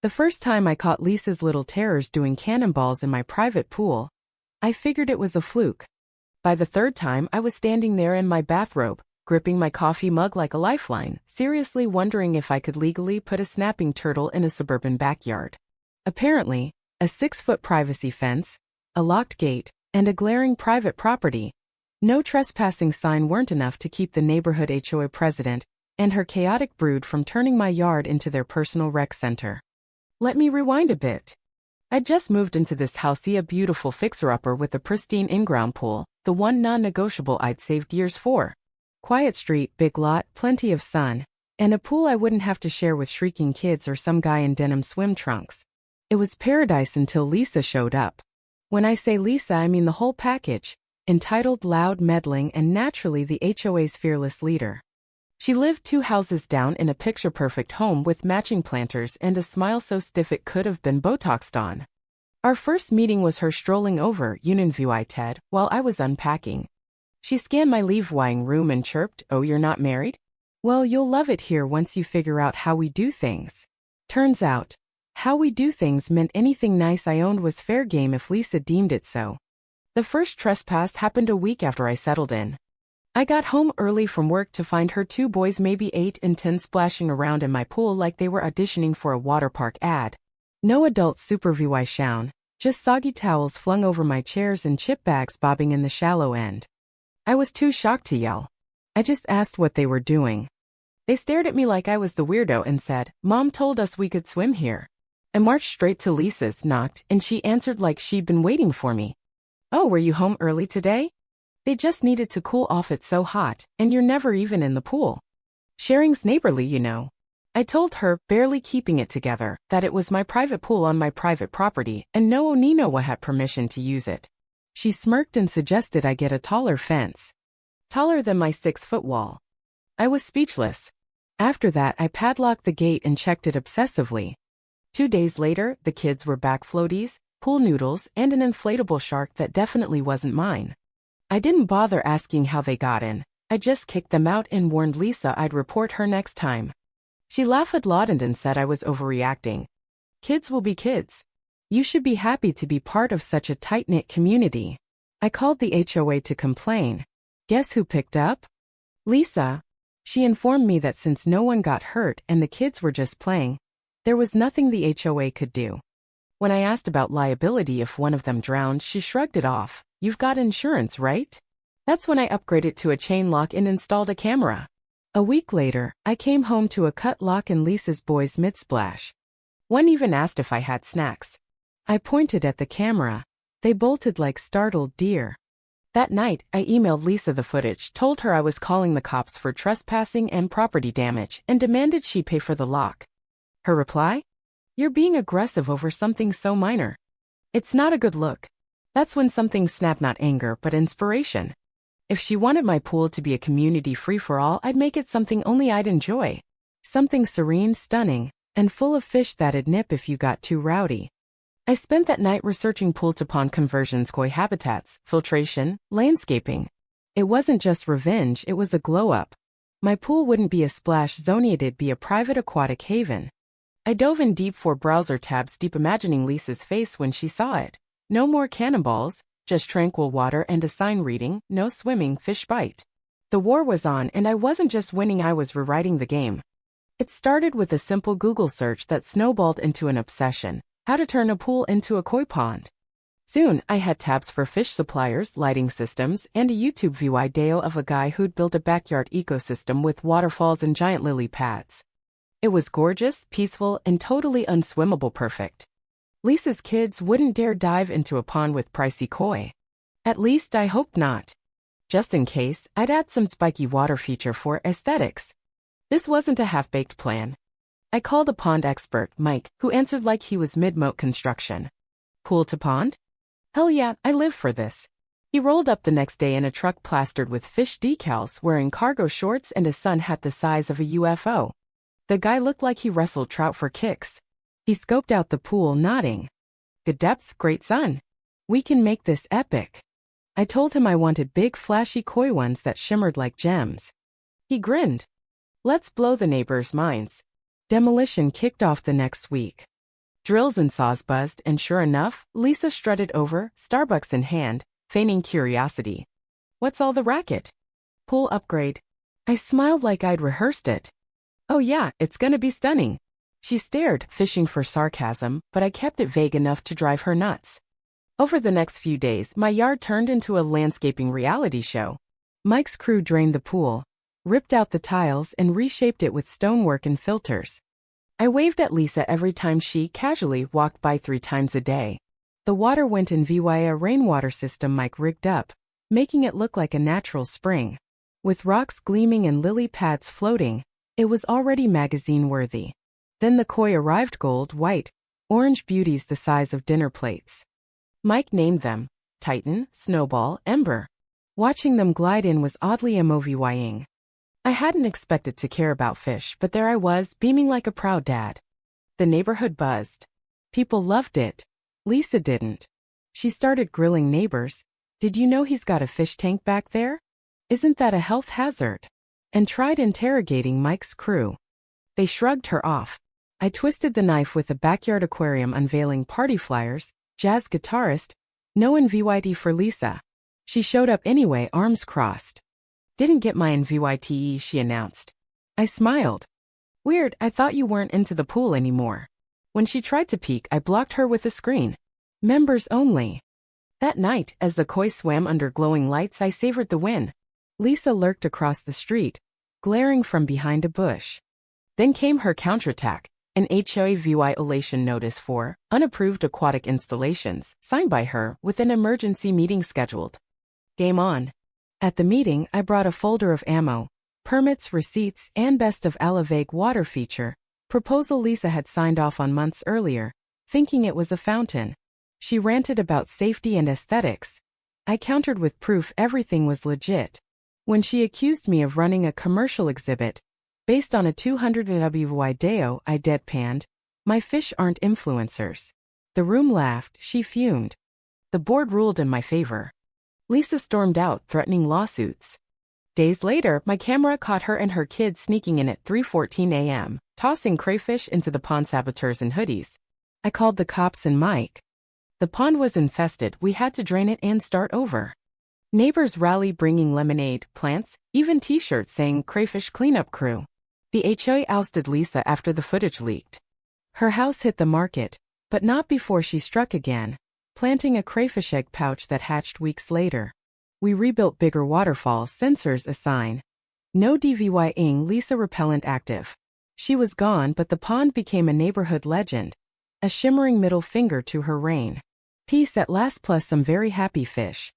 The first time I caught Lisa's little terrors doing cannonballs in my private pool, I figured it was a fluke. By the third time, I was standing there in my bathrobe, gripping my coffee mug like a lifeline, seriously wondering if I could legally put a snapping turtle in a suburban backyard. Apparently, a 6-foot privacy fence, a locked gate, and a glaring private property, no trespassing sign weren't enough to keep the neighborhood HOA president and her chaotic brood from turning my yard into their personal rec center. Let me rewind a bit. I'd just moved into this housey, a beautiful fixer-upper with a pristine in-ground pool, the one non-negotiable I'd saved years for. Quiet street, big lot, plenty of sun, and a pool I wouldn't have to share with shrieking kids or some guy in denim swim trunks. It was paradise until Lisa showed up. When I say Lisa, I mean the whole package, entitled, loud, meddling, and naturally the HOA's fearless leader. She lived 2 houses down in a picture-perfect home with matching planters and a smile so stiff it could have been Botoxed on. Our first meeting was her strolling over, "Uniview Ted," while I was unpacking. She scanned my leave-wying room and chirped, "Oh, you're not married? Well, you'll love it here once you figure out how we do things." Turns out, how we do things meant anything nice I owned was fair game if Lisa deemed it so. The first trespass happened a week after I settled in. I got home early from work to find her 2 boys, maybe 8 and 10, splashing around in my pool like they were auditioning for a water park ad. No adult supervision, just soggy towels flung over my chairs and chip bags bobbing in the shallow end. I was too shocked to yell. I just asked what they were doing. They stared at me like I was the weirdo and said, "Mom told us we could swim here." I marched straight to Lisa's, knocked, and she answered like she'd been waiting for me. "Oh, were you home early today? They just needed to cool off, it's so hot, and you're never even in the pool. Sharing's neighborly, you know." I told her, barely keeping it together, that it was my private pool on my private property, and no Oninowa had permission to use it. She smirked and suggested I get a taller fence. Taller than my 6-foot wall. I was speechless. After that, I padlocked the gate and checked it obsessively. 2 days later, the kids were back, floaties, pool noodles, and an inflatable shark that definitely wasn't mine. I didn't bother asking how they got in. I just kicked them out and warned Lisa I'd report her next time. She laughed loudly and said I was overreacting. Kids will be kids. You should be happy to be part of such a tight-knit community. I called the HOA to complain. Guess who picked up? Lisa. She informed me that since no one got hurt and the kids were just playing, there was nothing the HOA could do. When I asked about liability if one of them drowned, she shrugged it off. "You've got insurance, right?" That's when I upgraded to a chain lock and installed a camera. A week later, I came home to a cut lock and Lisa's boys mid-splash. One even asked if I had snacks. I pointed at the camera. They bolted like startled deer. That night, I emailed Lisa the footage, told her I was calling the cops for trespassing and property damage, and demanded she pay for the lock. Her reply? "You're being aggressive over something so minor. It's not a good look." That's when something snapped, not anger, but inspiration. If she wanted my pool to be a community free-for-all, I'd make it something only I'd enjoy. Something serene, stunning, and full of fish that'd nip if you got too rowdy. I spent that night researching pool-to-pond conversions, koi habitats, filtration, landscaping. It wasn't just revenge, it was a glow-up. My pool wouldn't be a splash zone, it'd be a private aquatic haven. I dove in deep, 4 browser tabs deep, imagining Lisa's face when she saw it. No more cannonballs, just tranquil water and a sign reading, "No swimming, fish bite." The war was on, and I wasn't just winning, I was rewriting the game. It started with a simple Google search that snowballed into an obsession: how to turn a pool into a koi pond. Soon, I had tabs for fish suppliers, lighting systems, and a YouTube video of a guy who'd built a backyard ecosystem with waterfalls and giant lily pads. It was gorgeous, peaceful, and totally unswimmable perfect. Lisa's kids wouldn't dare dive into a pond with pricey koi. At least I hoped not. Just in case, I'd add some spiky water feature for aesthetics. This wasn't a half-baked plan. I called a pond expert, Mike, who answered like he was mid-moat construction. "Pool to pond? Hell yeah, I live for this." He rolled up the next day in a truck plastered with fish decals, wearing cargo shorts and a sun hat the size of a UFO. The guy looked like he wrestled trout for kicks. He scoped out the pool, nodding. "Good depth, great sun. We can make this epic." I told him I wanted big, flashy koi ones that shimmered like gems. He grinned. Let's blow the neighbors' minds. Demolition kicked off the next week. Drills and saws buzzed, and sure enough, Lisa strutted over, Starbucks in hand, feigning curiosity. What's all the racket? Pool upgrade. I smiled like I'd rehearsed it. Oh yeah, it's gonna be stunning. She stared, fishing for sarcasm, but I kept it vague enough to drive her nuts. Over the next few days, my yard turned into a landscaping reality show. Mike's crew drained the pool, ripped out the tiles, and reshaped it with stonework and filters. I waved at Lisa every time she casually walked by 3 times a day. The water went in via a rainwater system Mike rigged up, making it look like a natural spring. With rocks gleaming and lily pads floating, it was already magazine-worthy. Then the koi arrived, gold, white, orange beauties the size of dinner plates. Mike named them Titan, Snowball, Ember. Watching them glide in was oddly emovying. I hadn't expected to care about fish, but there I was, beaming like a proud dad. The neighborhood buzzed. People loved it. Lisa didn't. She started grilling neighbors. Did you know he's got a fish tank back there? Isn't that a health hazard? And tried interrogating Mike's crew. They shrugged her off. I twisted the knife with a backyard aquarium unveiling party flyers, jazz guitarist, no invite for Lisa. She showed up anyway, arms crossed. Didn't get my invite, she announced. I smiled. Weird, I thought you weren't into the pool anymore. When she tried to peek, I blocked her with a screen. Members only. That night, as the koi swam under glowing lights, I savored the win. Lisa lurked across the street, glaring from behind a bush. Then came her counterattack, an HOA violation notice for unapproved aquatic installations, signed by her, with an emergency meeting scheduled. Game on. At the meeting, I brought a folder of ammo, permits, receipts, and best of Alaveg water feature, proposal Lisa had signed off on months earlier, thinking it was a fountain. She ranted about safety and aesthetics. I countered with proof everything was legit. When she accused me of running a commercial exhibit, based on a 200 video, I deadpanned, my fish aren't influencers. The room laughed, she fumed. The board ruled in my favor. Lisa stormed out, threatening lawsuits. Days later, my camera caught her and her kids sneaking in at 3:14 a.m., tossing crayfish into the pond saboteurs in hoodies. I called the cops and Mike. The pond was infested, we had to drain it and start over. Neighbors rallied, bringing lemonade, plants, even t-shirts saying crayfish cleanup crew. The HOA ousted Lisa after the footage leaked. Her house hit the market, but not before she struck again, planting a crayfish egg pouch that hatched weeks later. We rebuilt bigger waterfalls, sensors a sign. No DVYing Lisa repellent active. She was gone, but the pond became a neighborhood legend. A shimmering middle finger to her reign. Peace at last plus some very happy fish.